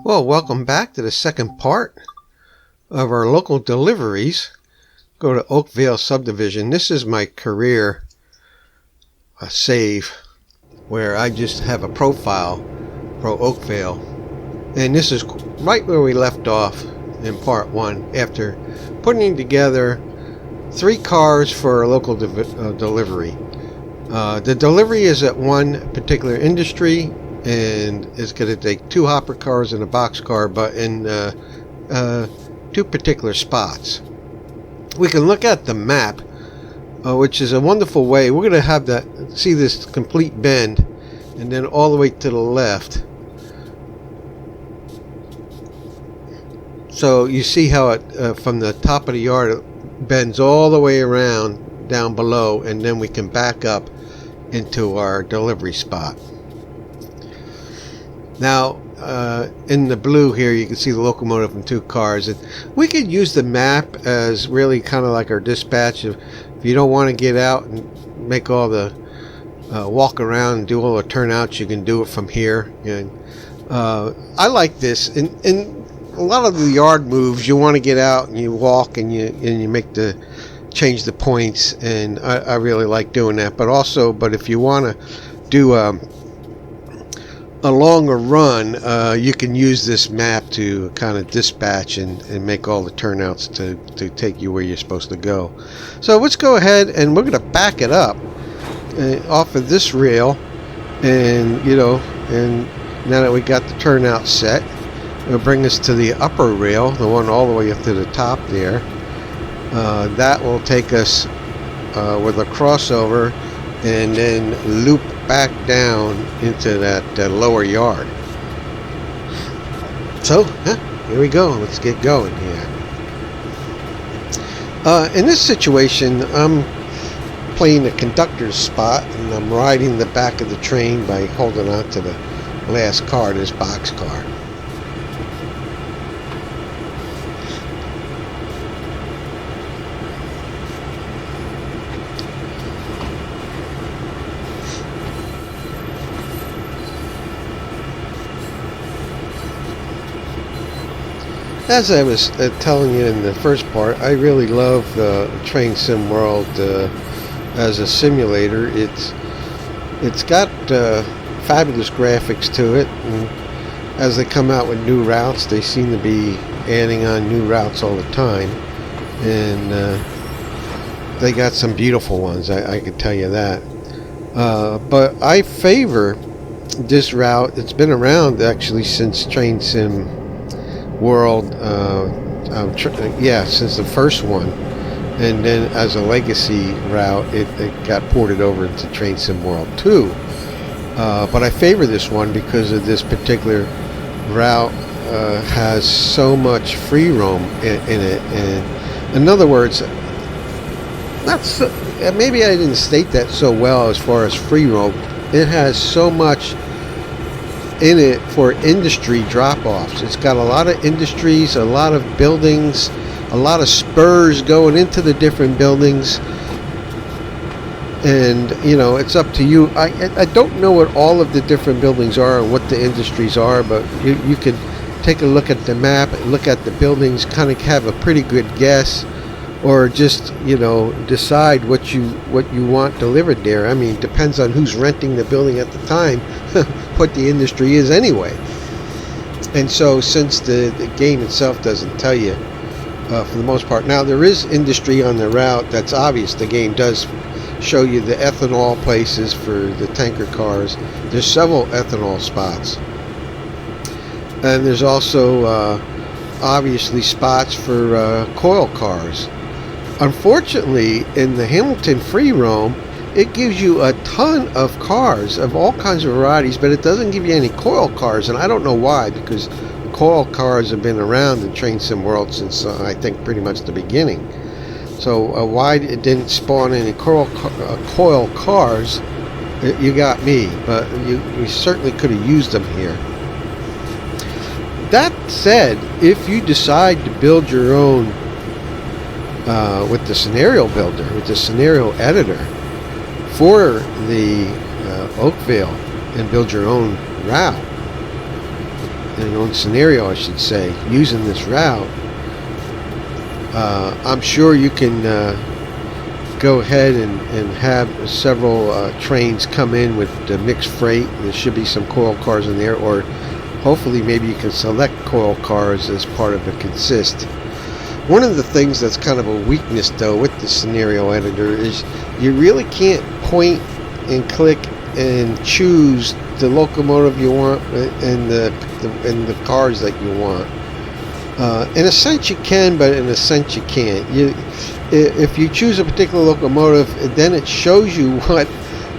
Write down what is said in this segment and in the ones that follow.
Well, welcome back to the second part of our local deliveries. Go to Oakville subdivision. This is my career save where I just have a profile for Oakville. And this is right where we left off in part one after putting together 3 cars for a local delivery. The delivery is at one particular industry, and it's going to take 2 hopper cars and a box car, but in 2 particular spots. We can look at the map, which is a wonderful way. We're going to have that, see this complete bend, and then all the way to the left. So you see how it from the top of the yard it bends all the way around down below, and then we can back up into our delivery spot. Now, in the blue here, you can see the locomotive and 2 cars. And we could use the map as really kind of like our dispatch. If you don't want to get out and make all the walk around and do all the turnouts, you can do it from here. And I like this. In a lot of the yard moves, you want to get out and you walk and you make change the points, and I really like doing that. But if you want to do a longer run, you can use this map to kind of dispatch and make all the turnouts to take you where you're supposed to go. So let's go ahead and we're going to back it up off of this rail, and and now that we got the turnout set, it'll bring us to the upper rail, the one all the way up to the top there. That will take us with a crossover and then loop back down into that lower yard. So here we go. Let's get going here. In this situation, I'm playing the conductor's spot, and I'm riding the back of the train by holding on to the last car, this box car. As I was telling you in the first part, I really love Train Sim World as a simulator. It's got fabulous graphics to it, and as they come out with new routes, they seem to be adding on new routes all the time, and they got some beautiful ones, I can tell you that. But I favor this route. It's been around actually since Train Sim World, since the first one, and then as a legacy route it got ported over into Train Sim World 2. But I favor this one because of this particular route has so much free roam in it, and in other words, maybe I didn't state that so well as far as free roam. It has so much in it for industry drop-offs. It's got a lot of industries, a lot of buildings, a lot of spurs going into the different buildings, and it's up to you. I don't know what all of the different buildings are and what the industries are, but you can take a look at the map, look at the buildings, kind of have a pretty good guess, or just decide what you want delivered there. I mean, depends on who's renting the building at the time what the industry is anyway. And so since the game itself doesn't tell you for the most part. Now there is industry on the route, that's obvious. The game does show you the ethanol places for the tanker cars. There's several ethanol spots, and there's also obviously spots for coil cars. Unfortunately, in the Hamilton free roam, it gives you a ton of cars of all kinds of varieties, but it doesn't give you any coil cars, and I don't know why, because coil cars have been around in Train Sim World since I think pretty much the beginning. So why it didn't spawn any coil cars, you got me, but you certainly could have used them here. That said, if you decide to build your own with the scenario builder, with the scenario editor for the Oakville, and build your own route, in your own scenario, I should say, using this route, I'm sure you can go ahead and have several trains come in with mixed freight. There should be some coil cars in there, or hopefully maybe you can select coil cars as part of the consist. One of the things that's kind of a weakness though with the scenario editor is you really can't point and click and choose the locomotive you want and the cars that you want. In a sense you can, but in a sense you can't. If you choose a particular locomotive, then it shows you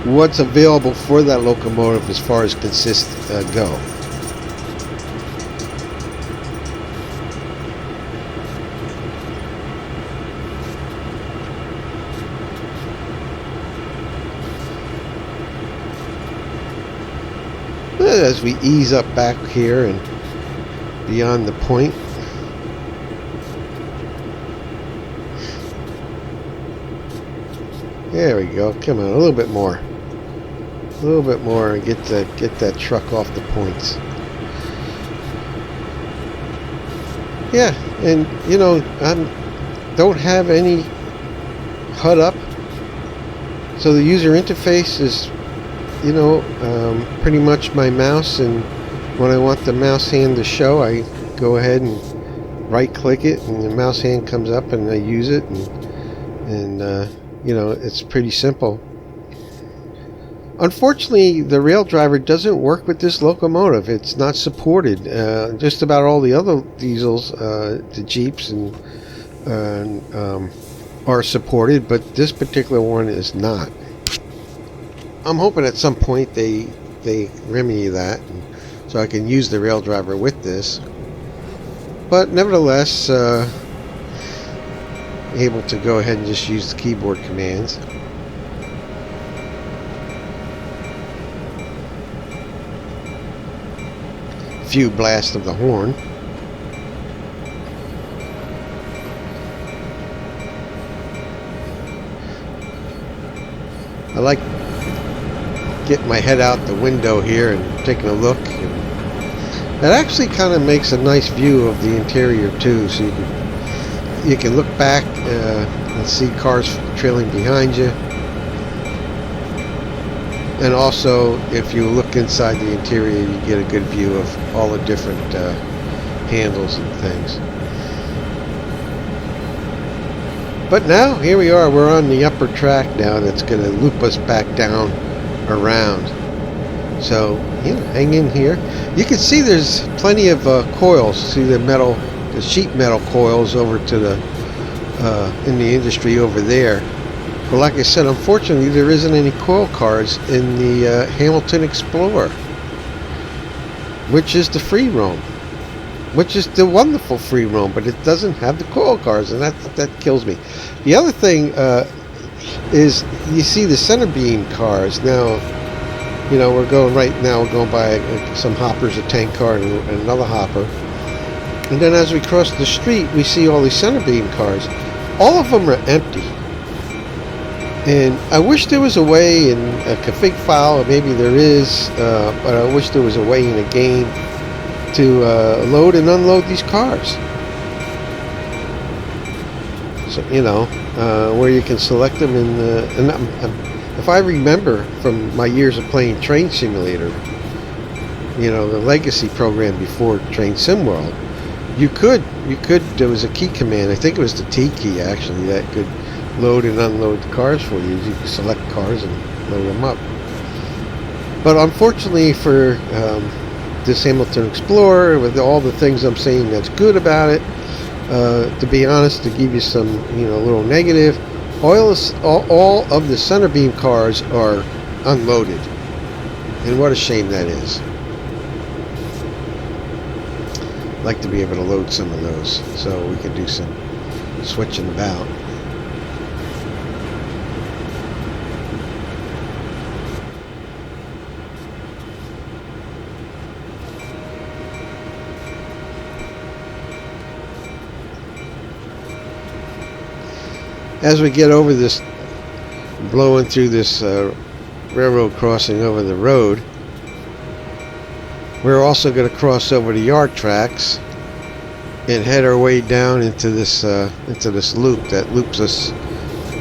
what's available for that locomotive as far as consists go. As we ease up back here and beyond the point, there we go. Come on, a little bit more, and get that truck off the points. Yeah, and you know, I don't have any HUD up, so the user interface is, you know, pretty much my mouse, and when I want the mouse hand to show, I go ahead and right click it and the mouse hand comes up and I use it, and you know, it's pretty simple. Unfortunately, the rail driver doesn't work with this locomotive. It's not supported. Just about all the other diesels, the Jeeps and are supported, but this particular one is not. I'm hoping at some point they remedy that, so I can use the rail driver with this. But nevertheless, able to go ahead and just use the keyboard commands. Few blasts of the horn. I like getting my head out the window here and taking a look. And that actually kind of makes a nice view of the interior too, so you can look back and see cars trailing behind you. And also, if you look inside the interior, you get a good view of all the different handles and things. But now, here we are. We're on the upper track now that's going to loop us back down around. So, you know, hang in here. You can see there's plenty of coils. See the sheet metal coils over to the in the industry over there. But like I said, unfortunately, there isn't any coil cars in the Hamilton Explorer, which is the free roam, which is the wonderful free roam, but it doesn't have the coil cars, and that kills me. The other thing is you see the center beam cars. Now, you know, we're going by some hoppers, a tank car and another hopper. And then as we cross the street, we see all these center beam cars. All of them are empty. And I wish there was a way in a config file, or maybe there is, but I wish there was a way in a game to load and unload these cars. So, you know, where you can select them and if I remember from my years of playing Train Simulator, you know, the legacy program before Train Sim World, there was a key command, I think it was the T key actually, that could load and unload the cars for you. You can select cars and load them up. But unfortunately for this Hamilton Explorer, with all the things I'm saying that's good about it, to be honest, to give you some, you know, little negative, all of the center beam cars are unloaded, and what a shame that is. I'd like to be able to load some of those so we can do some switching about. As we get over this, blowing through this railroad crossing over the road, We're also going to cross over the yard tracks and head our way down into this loop that loops us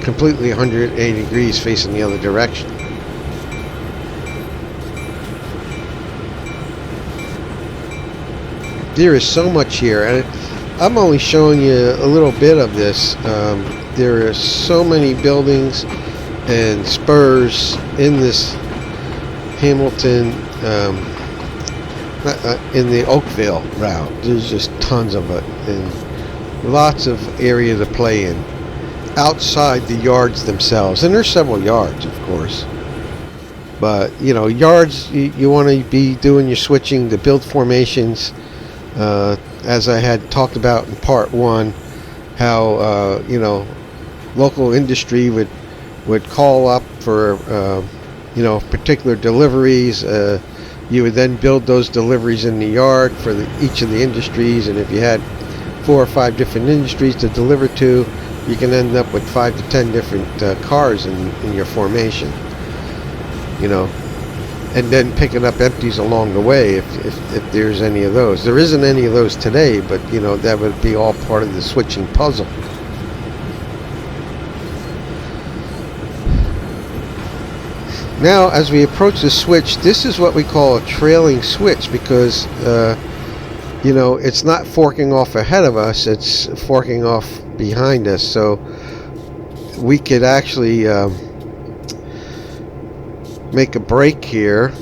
completely 180 degrees facing the other direction. There is so much here, and I'm only showing you a little bit of this. There are so many buildings and spurs in this Hamilton, in the Oakville route. There's just tons of it, and lots of area to play in outside the yards themselves. And there's several yards, of course. But, you know, yards, you want to be doing your switching to build formations. As I had talked about in part one, how, you know, local industry would call up for, you know, particular deliveries. You would then build those deliveries in the yard for each of the industries, and if you had 4 or 5 different industries to deliver to, you can end up with 5 to 10 different cars in your formation, you know, and then picking up empties along the way if there's any of those. There isn't any of those today, but, you know, that would be all part of the switching puzzle. Now, as we approach the switch, this is what we call a trailing switch, because, you know, it's not forking off ahead of us, it's forking off behind us. So we could actually make a break here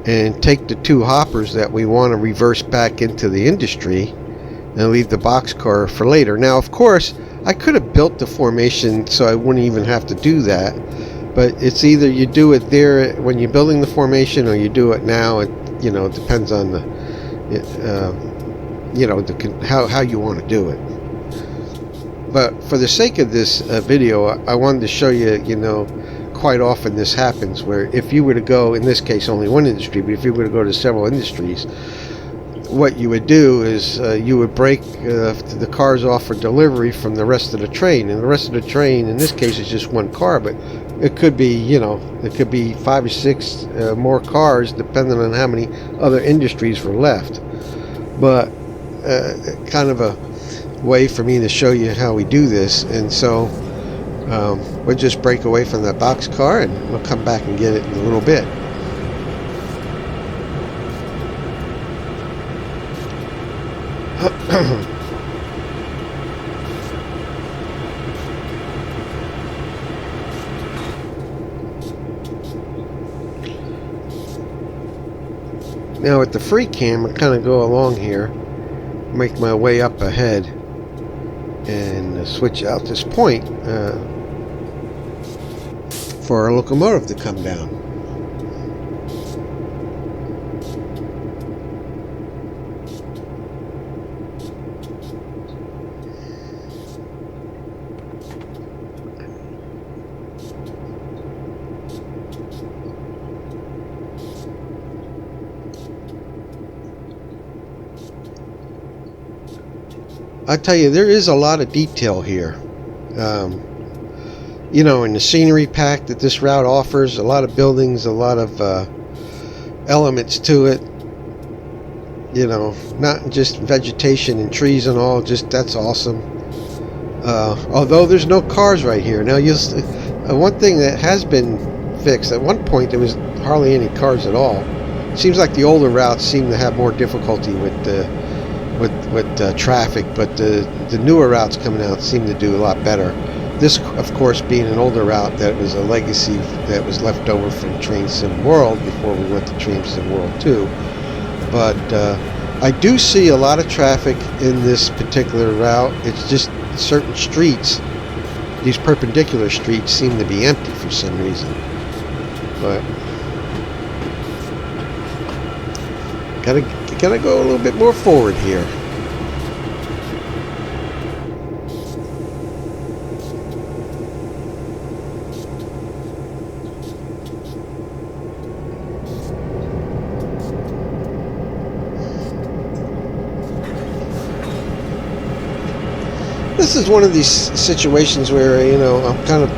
and take the 2 hoppers that we want to reverse back into the industry and leave the boxcar for later. Now, of course, I could have built the formation so I wouldn't even have to do that. But it's either you do it there when you're building the formation, or you do it now. It, you know, it depends on the, you know, how you want to do it. But for the sake of this video, I wanted to show you, you know, quite often this happens where if you were to go, in this case only one industry, but if you were to go to several industries, what you would do is you would break the cars off for delivery from the rest of the train. And the rest of the train, in this case, is just 1 car, but it could be, you know, it could be 5 or 6 more cars, depending on how many other industries were left. But kind of a way for me to show you how we do this. And so we'll just break away from that box car, and we'll come back and get it in a little bit. Now with the free cam, I kind of go along here, make my way up ahead, and switch out this point for our locomotive to come down. I tell you, there is a lot of detail here. You know, in the scenery pack that this route offers, a lot of buildings, a lot of elements to it. You know, not just vegetation and trees and all, just that's awesome. Although there's no cars right here. Now, one thing that has been fixed, at one point there was hardly any cars at all. It seems like the older routes seem to have more difficulty with traffic, but the newer routes coming out seem to do a lot better. This, of course, being an older route that was a legacy that was left over from Train Sim World before we went to Train Sim World 2. But I do see a lot of traffic in this particular route. It's just certain streets, these perpendicular streets, seem to be empty for some reason. But gotta go a little bit more forward here. This is one of these situations where, you know, I'm kind of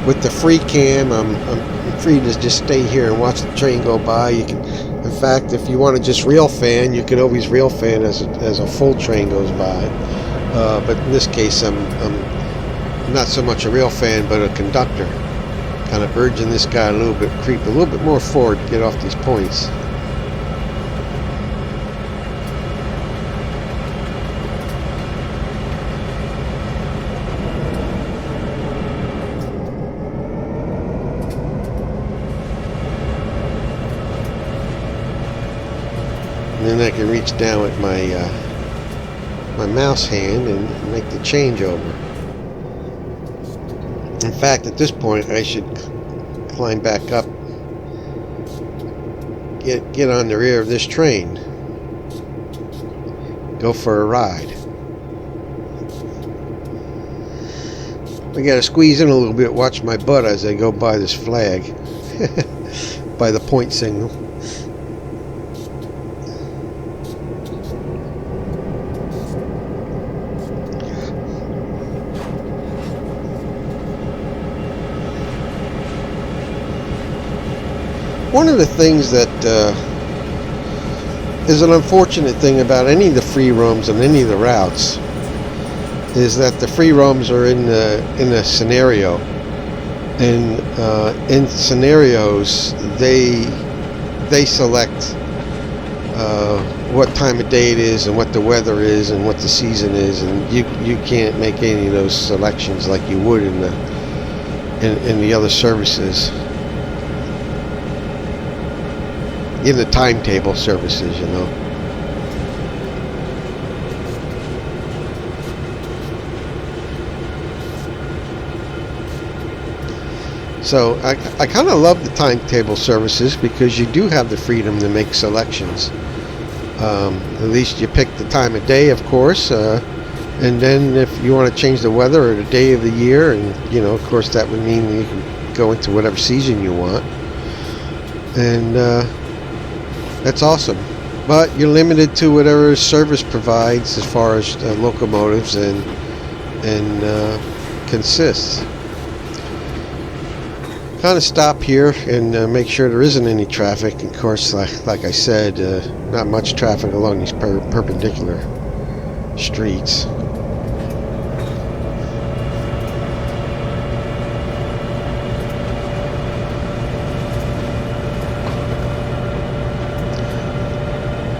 with the free cam. I'm free to just stay here and watch the train go by. You can In fact, if you want to just reel fan, you could always reel fan as a full train goes by. But in this case, I'm not so much a reel fan, but a conductor. Kind of urging this guy a little bit, creep a little bit more forward to get off these points. And then I can reach down with my mouse hand and make the changeover. In fact, at this point, I should climb back up, get on the rear of this train, go for a ride. I gotta squeeze in a little bit, watch my butt as I go by this flag, by the point signal. One of the things that is an unfortunate thing about any of the free roams and any of the routes is that the free roams are in a scenario, and in scenarios they select what time of day it is and what the weather is and what the season is, and you can't make any of those selections like you would in the other services. In the timetable services, you know. So I kind of love the timetable services because you do have the freedom to make selections. At least you pick the time of day, of course, and then if you want to change the weather or the day of the year, and you know, of course, that would mean you can go into whatever season you want, and that's awesome. But you're limited to whatever service provides as far as locomotives and consists. Kind of stop here and make sure there isn't any traffic. Of course, like I said, not much traffic along these perpendicular streets.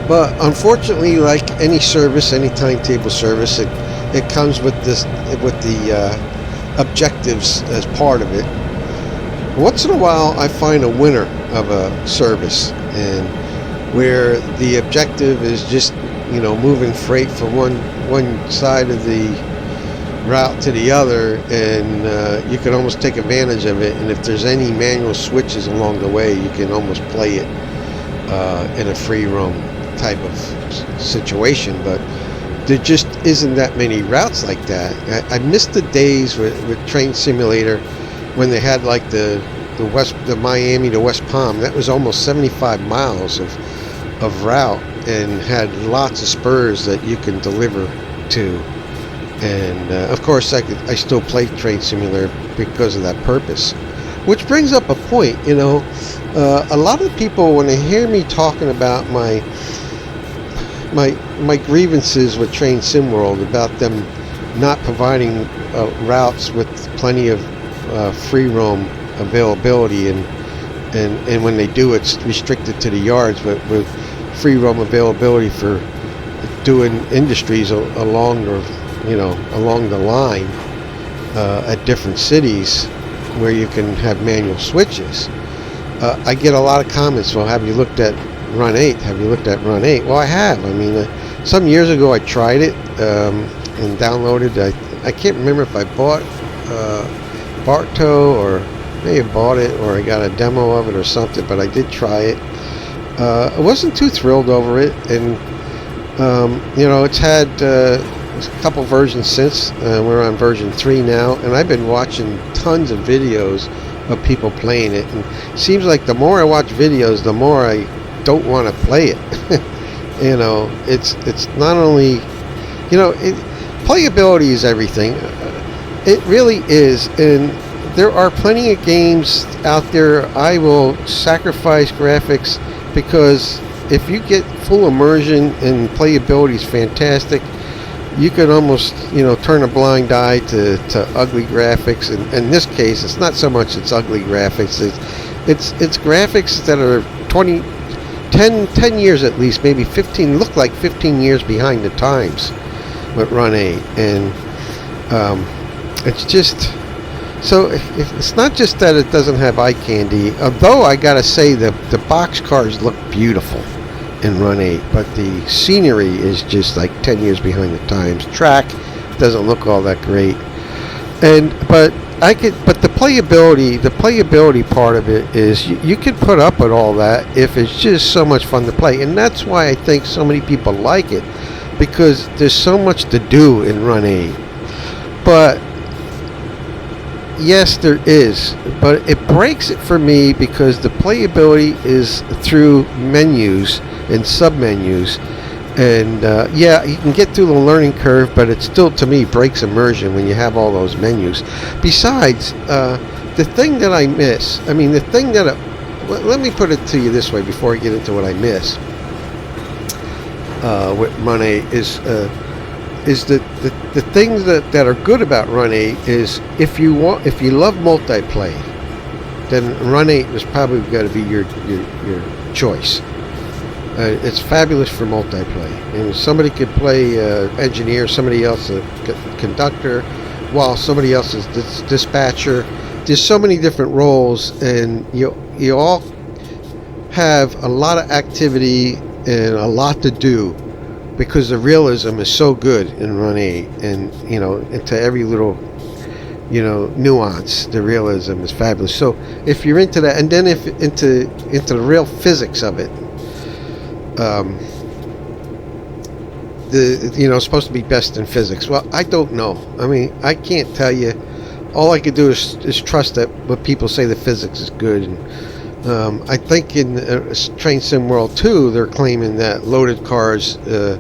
But unfortunately, like any service, any timetable service, it comes with the objectives as part of it. Once in a while, I find a winner of a service, and where the objective is just, you know, moving freight from one side of the route to the other, and you can almost take advantage of it. And if there's any manual switches along the way, you can almost play it in a free roam type of situation. But there just isn't that many routes like that. I missed the days with Train Simulator when they had like the Miami to West Palm. That was almost 75 miles of route, and had lots of spurs that you can deliver to. And of course, I still play Train Simulator because of that purpose. Which brings up a point, you know, a lot of people, when they hear me talking about my grievances with Train Sim World, about them not providing routes with plenty of free roam availability, and when they do, it's restricted to the yards, but with free roam availability for doing industries along the line at different cities where you can have manual switches. I get a lot of comments. Well, have you looked at Run 8? Have you looked at Run 8? Well, I have. I mean, some years ago I tried it and downloaded. I can't remember if I bought Bartow, or may have bought it, or I got a demo of it or something, but I did try it. I wasn't too thrilled over it, and you know, it's had a couple versions since. We're on version 3 now, and I've been watching tons of videos of people playing it, and it seems like the more I watch videos, the more I don't want to play it. You know, it's not only, you know, playability is everything. It really is, and there are plenty of games out there I will sacrifice graphics because if you get full immersion and playability is fantastic, you could almost, turn a blind eye to ugly graphics. And in this case, it's not so much it's ugly graphics. It's graphics that are 10 years at least, maybe 15, look like 15 years behind the times with Run 8. And it's just, so it's not just that it doesn't have eye candy, although I gotta say the box cars look beautiful in Run 8, but the scenery is just like 10 years behind the times. Track doesn't look all that great, but the playability part of it is you can put up with all that if it's just so much fun to play. And that's why I think so many people like it, because there's so much to do in Run 8. But yes, there is, but it breaks it for me because the playability is through menus and sub-menus. And yeah, you can get through the learning curve, but it still, to me, breaks immersion when you have all those menus. Besides, the thing that I miss, let me put it to you this way before I get into what I miss with Run 8 is the things that are good about Run 8 is if you love multiplayer, then Run 8 is probably going to be your choice. It's fabulous for multiplayer, and somebody could play engineer, somebody else a conductor, while somebody else is dispatcher. There's so many different roles, and you all have a lot of activity and a lot to do, because the realism is so good in Run 8, and into every little nuance, the realism is fabulous. So if you're into that, and then if into the real physics of it, it's supposed to be best in physics. Well, I don't know. I mean, I can't tell you. All I can do is trust that what people say the physics is good. And I think in Train Sim World 2, they're claiming that loaded cars, the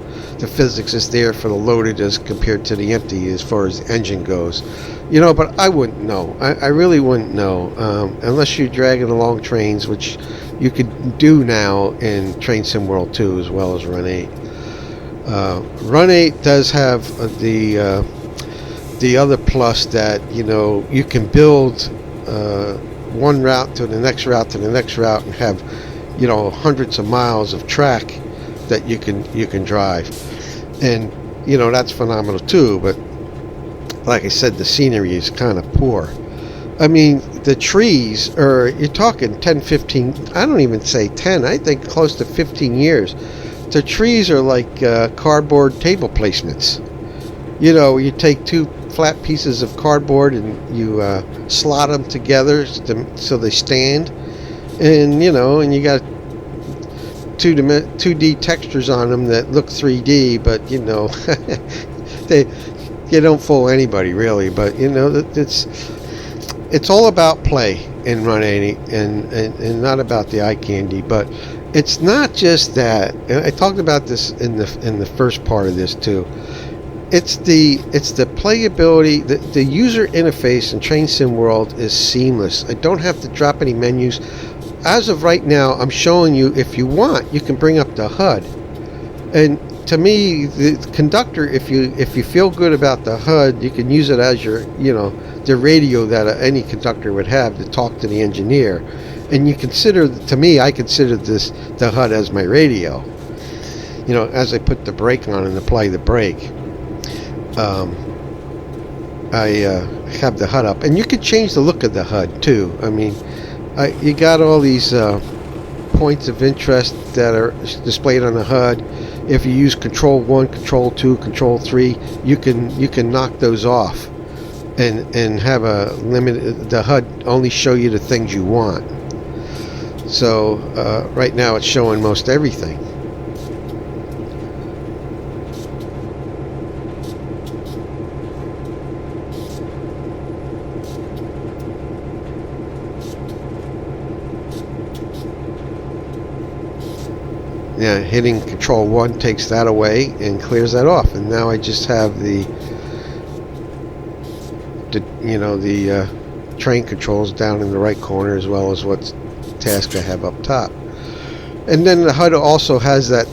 physics is there for the loaded as compared to the empty as far as the engine goes. But I wouldn't know. I really wouldn't know unless you're dragging along trains, which you could do now in Train Sim World 2 as well as Run 8. Run 8 does have the other plus that you can build one route to the next route to the next route and have hundreds of miles of track that you can drive, and that's phenomenal too. But like I said, the scenery is kind of poor. I mean, the trees you're talking 10, 15, I don't even say 10, I think close to 15 years. The trees are like cardboard table placements. You take two flat pieces of cardboard and you slot them together so they stand, and and you got 2D textures on them that look 3D, but they don't fool anybody really. But it's all about play in Run 8 and not about the eye candy. But it's not just that. And I talked about this in the first part of this too. It's the playability. The user interface in Train Sim World is seamless. I don't have to drop any menus. As of right now, I'm showing you, if you want, you can bring up the HUD. And to me, the conductor, if you feel good about the HUD, you can use it as your, the radio that any conductor would have to talk to the engineer. And I consider the HUD as my radio. As I put the brake on and apply the brake, I have the HUD up. And you can change the look of the HUD too. I mean, you got all these points of interest that are displayed on the HUD. If you use Control 1, Control 2, Control 3, you can knock those off and have a limit. The HUD only show you the things you want. So right now it's showing most everything. Yeah, hitting Control 1 takes that away and clears that off, and now I just have the train controls down in the right corner, as well as what task I have up top. And then the HUD also has that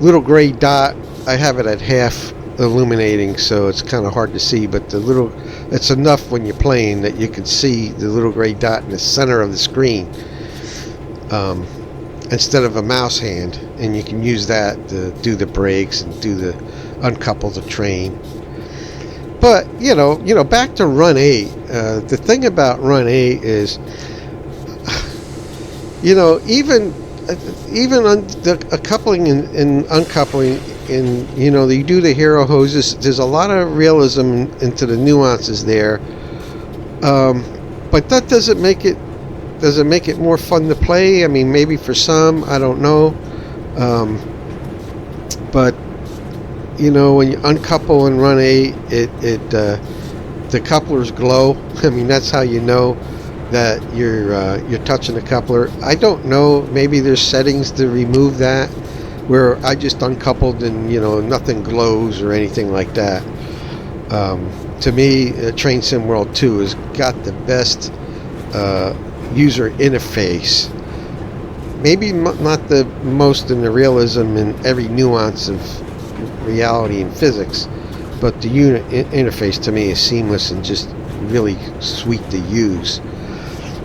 little gray dot. I have it at half illuminating, so it's kind of hard to see, but it's enough when you're playing that you can see the little gray dot in the center of the screen, instead of a mouse hand, and you can use that to do the brakes and uncouple the train. But back to Run 8. The thing about Run 8 is, even on the coupling and uncoupling, and you do the hero hoses. There's a lot of realism into the nuances there, but that doesn't make it more fun to play. I mean, maybe for some, I don't know, but when you uncouple and Run 8, the couplers glow. I mean, that's how you know that you're touching the coupler. I don't know, maybe there's settings to remove that, where I just uncoupled and nothing glows or anything like that. To me, Train Sim World 2 has got the best user interface. Maybe not the most in the realism and every nuance of reality and physics, but the unit interface to me is seamless and just really sweet to use.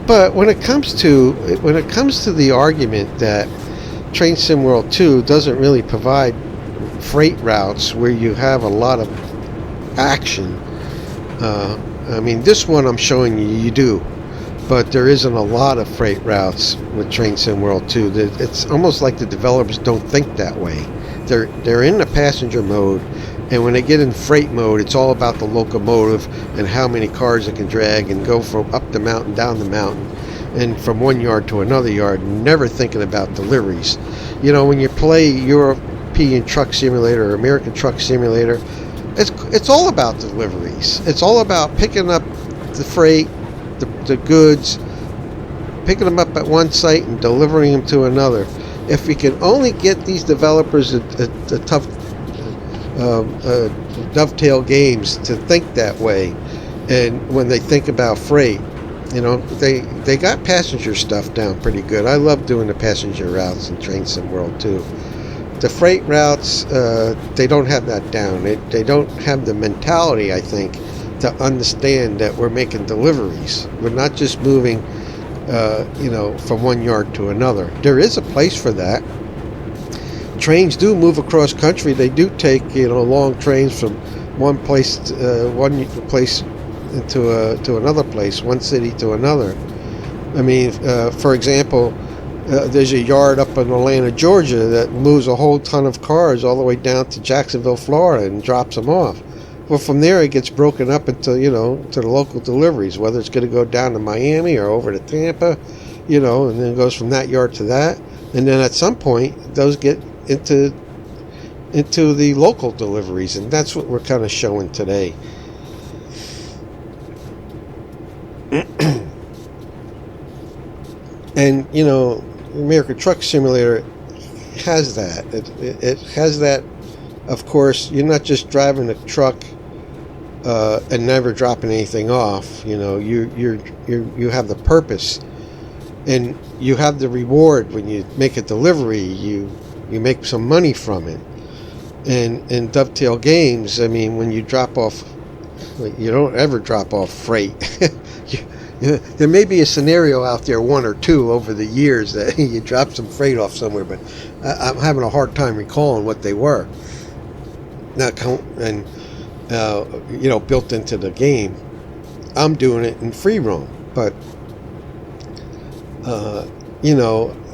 But when it comes to the argument that Train Sim World 2 doesn't really provide freight routes where you have a lot of action, I mean, this one I'm showing you do, but there isn't a lot of freight routes with Train Sim World 2. It's almost like the developers don't think that way. They're in the passenger mode, and when they get in freight mode, it's all about the locomotive and how many cars it can drag and go from up the mountain, down the mountain, and from one yard to another yard, never thinking about deliveries. When you play European Truck Simulator or American Truck Simulator, it's all about deliveries. It's all about picking up the freight, the goods, picking them up at one site and delivering them to another. If we can only get these developers a tough dovetail games to think that way, and when they think about freight, they got passenger stuff down pretty good. I love doing the passenger routes in Train Sim World 2. The freight routes, they don't have that down. They don't have the mentality, I think, to understand that we're making deliveries. We're not just moving from one yard to another. There is a place for that. Trains do move across country. They do take long trains from one place to another place, one city to another. I mean, for example, there's a yard up in Atlanta, Georgia, that moves a whole ton of cars all the way down to Jacksonville, Florida, and drops them off. Well, from there it gets broken up into to the local deliveries, whether it's going to go down to Miami or over to Tampa, and then it goes from that yard to that, and then at some point those get into the local deliveries, and that's what we're kind of showing today. And American Truck Simulator has that. It has that. Of course, you're not just driving a truck and never dropping anything off. You have the purpose, and you have the reward when you make a delivery. You make some money from it. And in Dovetail Games, I mean, when you drop off, you don't ever drop off freight. There may be a scenario out there, one or two over the years, that you drop some freight off somewhere, but I'm having a hard time recalling what they were. Built into the game. I'm doing it in free roam, but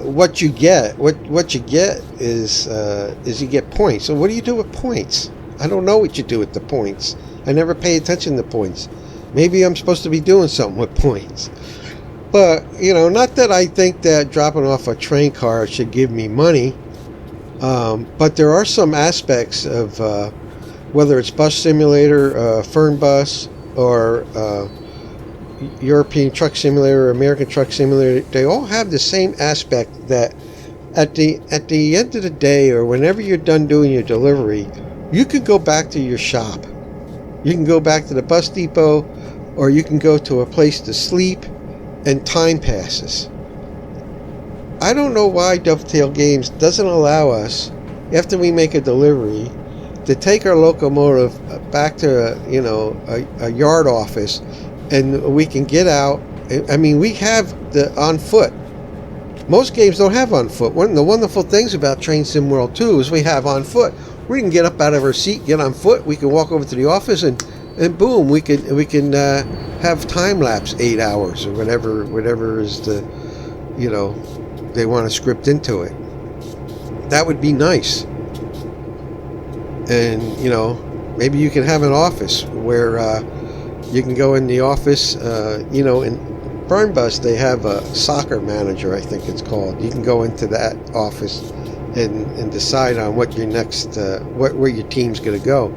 what you get is you get points. So what do you do with points? I don't know what you do with the points. I never pay attention to points. Maybe I'm supposed to be doing something with points. But, not that I think that dropping off a train car should give me money. But there are some aspects of whether it's Bus Simulator, Fern Bus, or European Truck Simulator, American Truck Simulator, they all have the same aspect that at the end of the day, or whenever you're done doing your delivery, you can go back to your shop. You can go back to the bus depot, or you can go to a place to sleep, and time passes. I don't know why Dovetail Games doesn't allow us, after we make a delivery, to take our locomotive back to a yard office, and we can get out. I mean, we have the on foot. Most games don't have on foot. One of the wonderful things about Train Sim World 2 is we have on foot. We can get up out of our seat, get on foot. We can walk over to the office, and boom, we can have time lapse 8 hours or whatever is the they want to script into it. That would be nice. And maybe you can have an office where you can go in the office. In Burnbus they have a soccer manager, I think it's called. You can go into that office and decide on what your next where your team's going to go.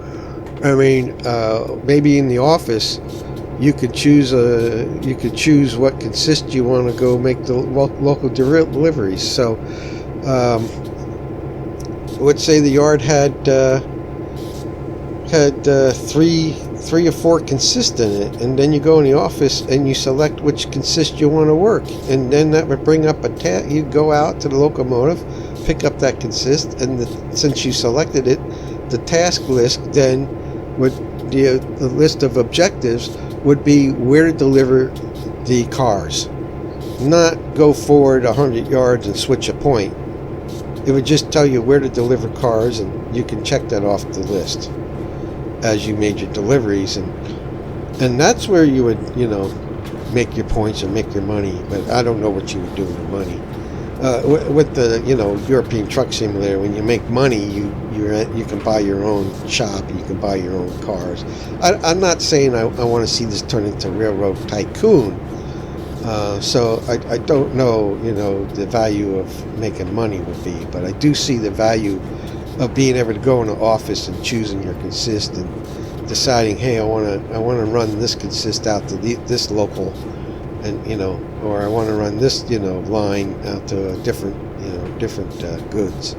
I mean, maybe in the office you could choose what consist you want to go make the local deliveries. So let's say the yard had three or four consist in it, and then you go in the office and you select which consist you want to work, and then that would bring up a task. You go out to the locomotive, pick up that consist, and since you selected it, the task list then would the list of objectives would be where to deliver the cars, not go forward 100 yards and switch a point. It would just tell you where to deliver cars, and you can check that off the list as you made your deliveries, and that's where you would make your points and make your money. But I don't know what you would do with the money. With the European Truck Simulator, when you make money, you can buy your own shop, you can buy your own cars. I'm not saying I want to see this turn into Railroad Tycoon, so I don't know the value of making money would be, but I do see the value of being able to go in the office and choosing your consist and deciding, hey, I want to run this consist out to this local, and or I want to run this line out to a different goods.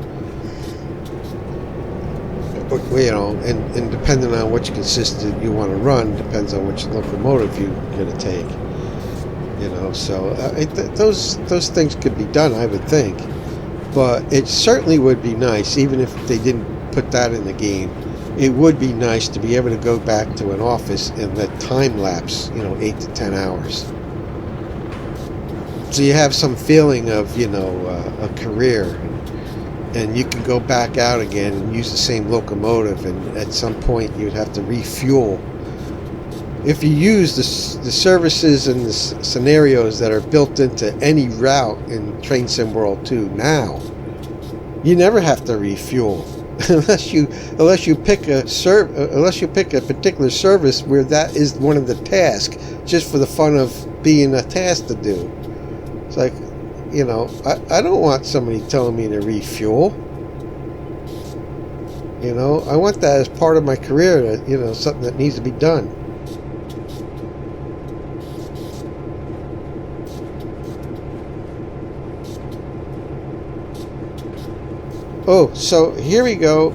But and depending on which consist you want to run depends on which locomotive you're going to take. So those things could be done, I would think. But it certainly would be nice, even if they didn't put that in the game, it would be nice to be able to go back to an office and let time lapse, 8 to 10 hours. So you have some feeling of, a career, and you can go back out again and use the same locomotive, and at some point you'd have to refuel. If you use the services and the scenarios that are built into any route in Train Sim World 2 now, you never have to refuel unless you pick a particular service where that is one of the tasks, just for the fun of being a task to do. It's like, I don't want somebody telling me to refuel. I want that as part of my career, that something that needs to be done. Oh, so here we go.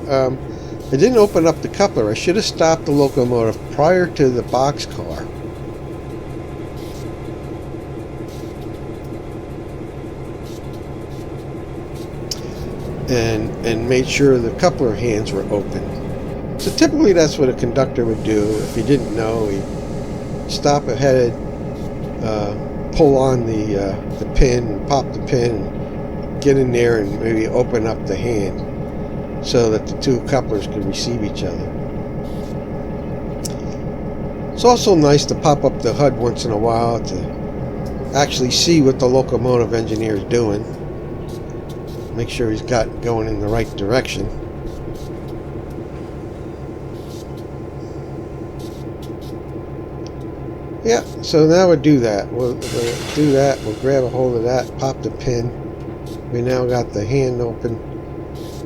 I didn't open up the coupler. I should have stopped the locomotive prior to the boxcar. And made sure the coupler hands were open. So typically that's what a conductor would do. If he didn't know, he'd stop ahead, pull on the pin, pop the pin, get in there and maybe open up the hand so that the two couplers can receive each other. It's also nice to pop up the HUD once in a while to actually see what the locomotive engineer is doing. Make sure he's going in the right direction. Yeah, so now we'll do that. We'll do that. We'll grab a hold of that, pop the pin. We now got the hand open,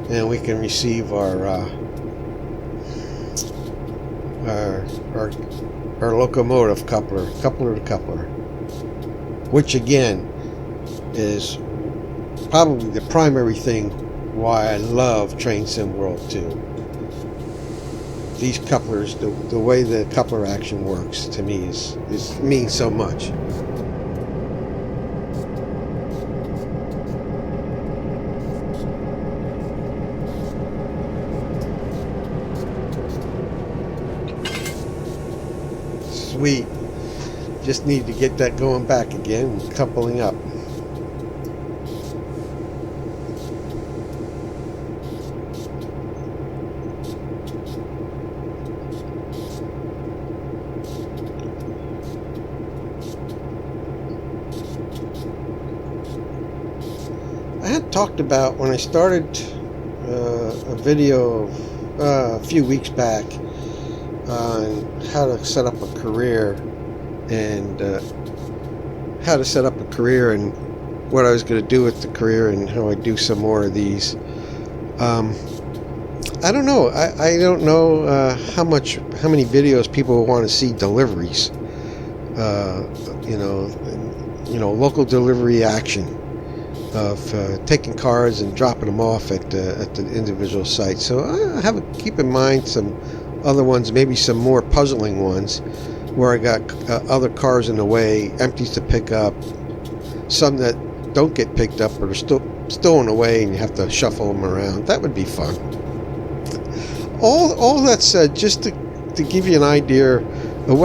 and we can receive our locomotive coupler to coupler, which again is probably the primary thing why I love Train Sim World 2. These couplers, the way the coupler action works to me means so much. Sweet. Just need to get that going back again, coupling up. I had talked about when I started a video a few weeks back on how to set up a career and what I was going to do with the career and how I do some more of these. I don't know. I don't know how many videos people want to see deliveries. Local delivery action of taking cars and dropping them off at the individual site. So I have to keep in mind some other ones, maybe some more puzzling ones, where I got other cars in the way, empties to pick up, some that don't get picked up but are still in the way, and you have to shuffle them around. That would be fun. All that said, just to give you an idea of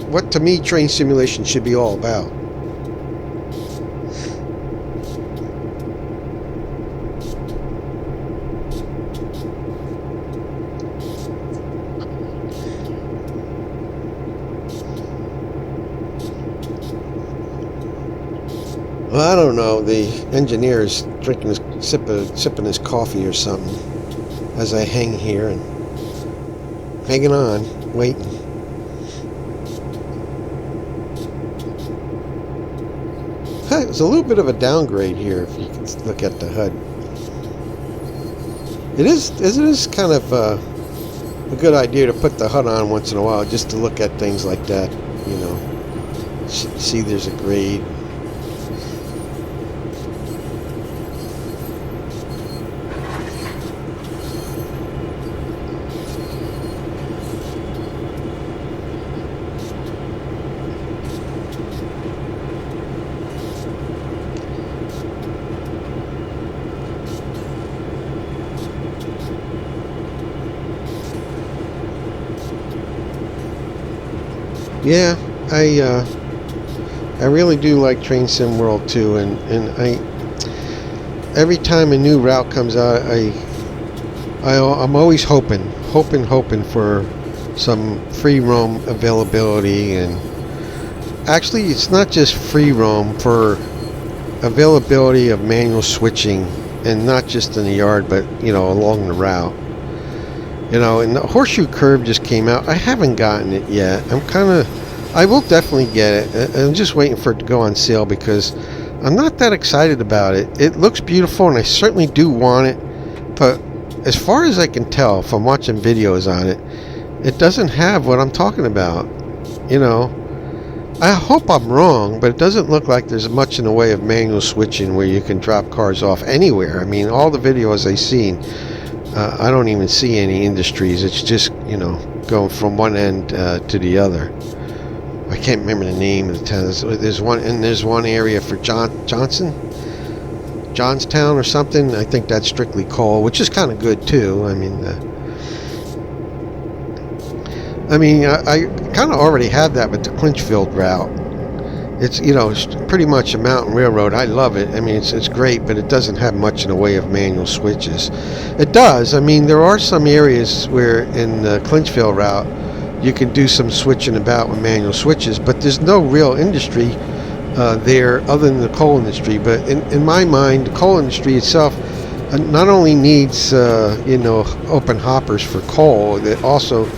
what to me train simulation should be all about. Well, I don't know. The engineer is sipping his coffee or something as I hang here and hanging on, waiting. It's a little bit of a downgrade here if you can look at the HUD. It is kind of a good idea to put the HUD on once in a while just to look at things like that. See there's a grade. Yeah, I really do like Train Sim World too, and every time a new route comes out, I'm always hoping for some free roam availability. And actually, it's not just free roam, for availability of manual switching, and not just in the yard, but along the route. And the horseshoe curve just came out. I haven't gotten it yet. I will definitely get it. I'm just waiting for it to go on sale because I'm not that excited about it. It looks beautiful and I certainly do want it, but as far as I can tell from watching videos on it, it doesn't have what I'm talking about. I hope I'm wrong, but it doesn't look like there's much in the way of manual switching where you can drop cars off anywhere. I mean, all the videos I've seen, I don't even see any industries. It's just, going from one end to the other. I can't remember the name of the town. There's one area for Johnstown or something. I think that's strictly coal, which is kind of good too. I kind of already have that with the Clinchfield route. It's it's pretty much a mountain railroad. I love it. It's great, but it doesn't have much in the way of manual switches. It does. There are some areas where in the Clinchfield route you can do some switching about with manual switches, but there's no real industry there other than the coal industry. But in my mind, the coal industry itself not only needs open hoppers for coal, that also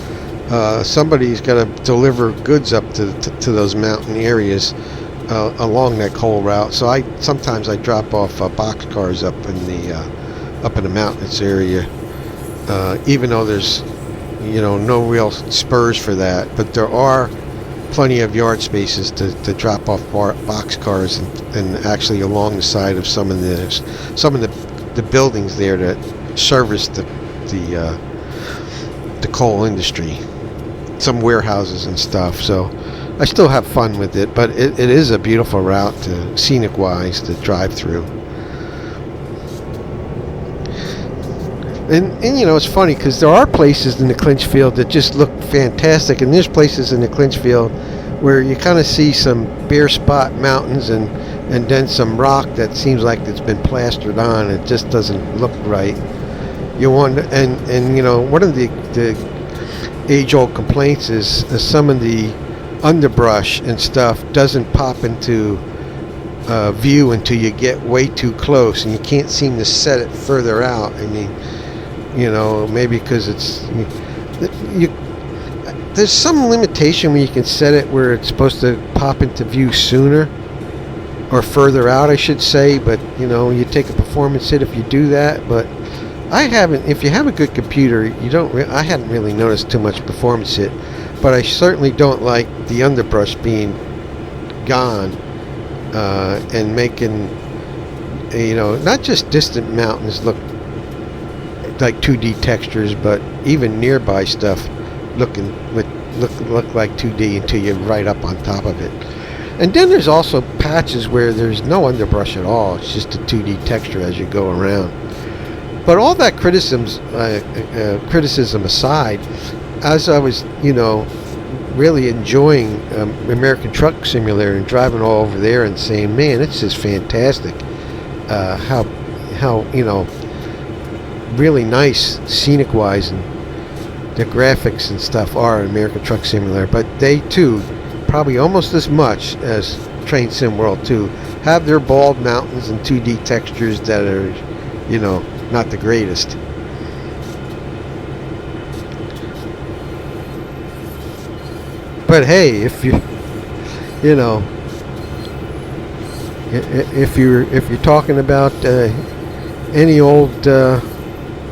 somebody's got to deliver goods up to those mountain areas along that coal route. So sometimes I drop off box cars up in the mountainous area, even though there's no real spurs for that, but there are plenty of yard spaces to drop off box cars and actually along the side of some of the buildings there that service the coal industry, some warehouses and stuff. So I still have fun with it, but it is a beautiful route scenic wise to drive through. And it's funny because there are places in the clinch field that just look fantastic, and there's places in the clinch field where you kind of see some bare spot mountains and then some rock that seems like it's been plastered on. It just doesn't look right. You want and one of the age-old complaints is some of the underbrush and stuff doesn't pop into view until you get way too close, and you can't seem to set it further out. I mean, maybe because there's some limitation where you can set it where it's supposed to pop into view sooner or further out, I should say. But you take a performance hit if you do that. But I haven't. If you have a good computer, I hadn't really noticed too much performance hit. But I certainly don't like the underbrush being gone and making not just distant mountains look like 2D textures, but even nearby stuff look like 2D until you're right up on top of it. And then there's also patches where there's no underbrush at all. It's just a 2D texture as you go around. But all that criticism aside, as I was really enjoying American Truck Simulator and driving all over there and saying, man, it's just fantastic how really nice scenic wise and the graphics and stuff are in American Truck Simulator. But they too, probably almost as much as Train Sim World 2, have their bald mountains and 2D textures that are not the greatest. But hey, if you're talking about any old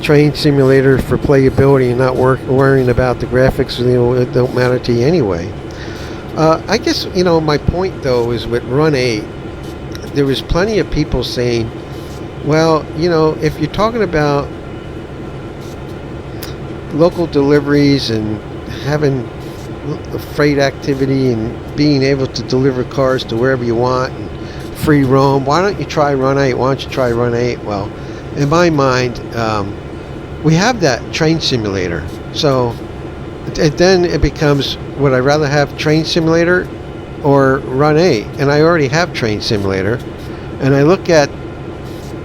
train simulator for playability and not worrying about the graphics, it don't matter to you anyway. I guess my point though is with Run 8, there was plenty of people saying, well, if you're talking about local deliveries and having freight activity and being able to deliver cars to wherever you want and free roam, why don't you try Run 8? Why don't you try Run 8? Well, in my mind, we have that train simulator. So then it becomes, would I rather have Train Simulator or Run 8? And I already have Train Simulator. And I look at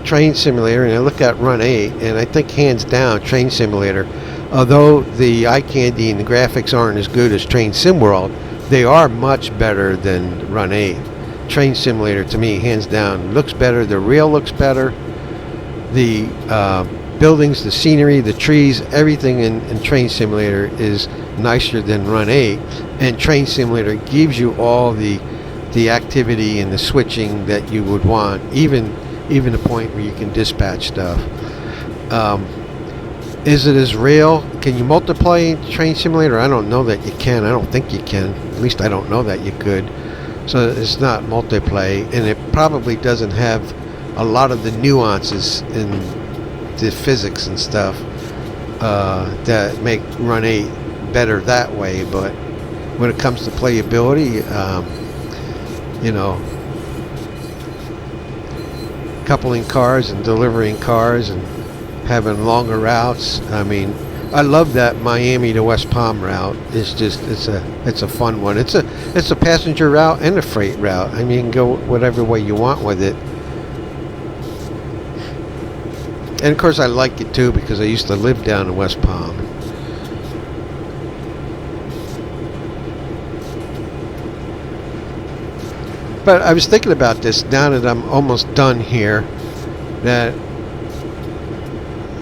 Train Simulator and I look at Run 8, and I think hands down Train Simulator, although the eye candy and the graphics aren't as good as Train Sim World, they are much better than Run 8. Train Simulator, to me, hands down, looks better. The rail looks better. The buildings, the scenery, the trees, everything in Train Simulator is nicer than Run 8. And Train Simulator gives you all the activity and the switching that you would want, even the point where you can dispatch stuff. Is it as real? Can you multiply in Train Simulator? I don't know that you can. I don't think you can. At least I don't know that you could. So it's not multiplay, and it probably doesn't have a lot of the nuances in the physics and stuff that make Run 8 better that way. But when it comes to playability, coupling cars and delivering cars and having longer routes. I mean, I love that Miami to West Palm route. It's a fun one. It's a passenger route and a freight route. I mean, you can go whatever way you want with it. And of course I like it too because I used to live down in West Palm. But I was thinking about this now that I'm almost done here, that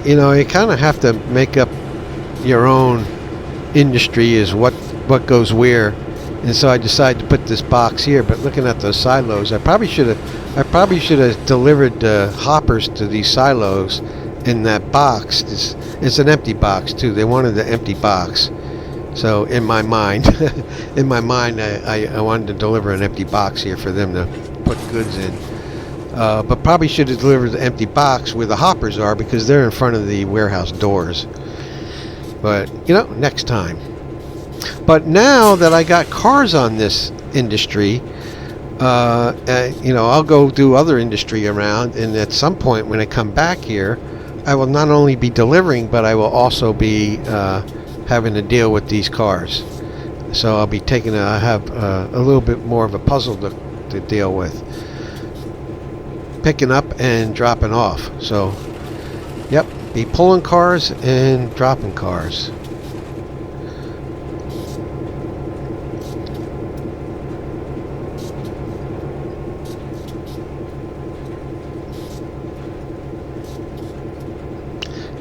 you kind of have to make up your own industry is what goes where. And so I decided to put this box here. But looking at those silos, I probably should have delivered hoppers to these silos in that box. It's an empty box too. They wanted the empty box. So in my mind, I wanted to deliver an empty box here for them to put goods in. But probably should have delivered the empty box where the hoppers are because they're in front of the warehouse doors. But next time. But now that I got cars on this industry, I'll go do other industry around, and at some point when I come back here, I will not only be delivering, but I will also be having to deal with these cars. So I'll be I have a little bit more of a puzzle to deal with. Picking up and dropping off. So, yep, be pulling cars and dropping cars.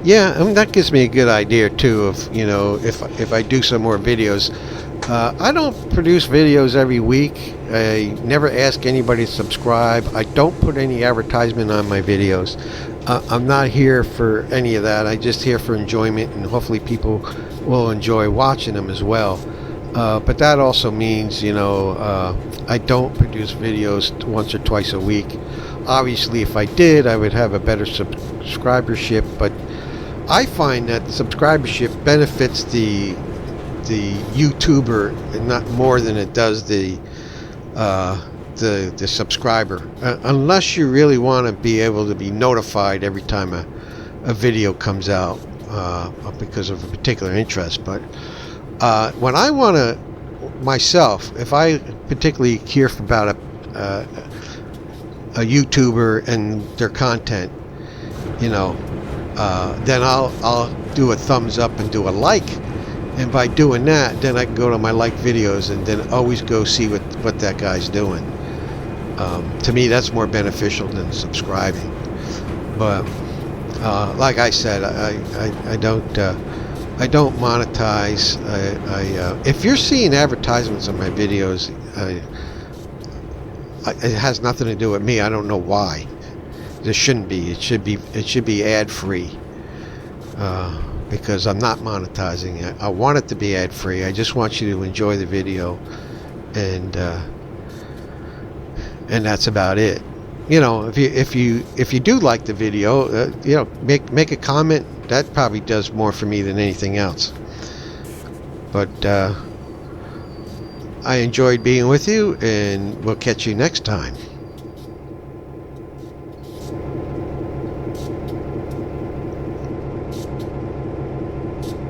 Yeah, I mean, that gives me a good idea too of, you know, if I do some more videos. I don't produce videos every week. I never ask anybody to subscribe. I don't put any advertisement on my videos. I'm not here for any of that. I'm just here for enjoyment, and hopefully people will enjoy watching them as well. But that also means, you know, I don't produce videos once or twice a week. Obviously, if I did, I would have a better subscribership, but I find that subscribership benefits the YouTuber and not more than it does the subscriber, unless you really want to be able to be notified every time a video comes out because of a particular interest. But when I want to myself, if I particularly care about a YouTuber and their content, you know, then I'll do a thumbs up and do a like, and by doing that, then I can go to my like videos and then always go see what that guy's doing. To me, that's more beneficial than subscribing. But like I said, I don't monetize. If you're seeing advertisements on my videos, it has nothing to do with me. I don't know why. There shouldn't be. It should be ad free. Because I'm not monetizing it. I want it to be ad free. I just want you to enjoy the video, and that's about it. You know, if you do like the video, you know, make a comment. That probably does more for me than anything else. But I enjoyed being with you, and we'll catch you next time.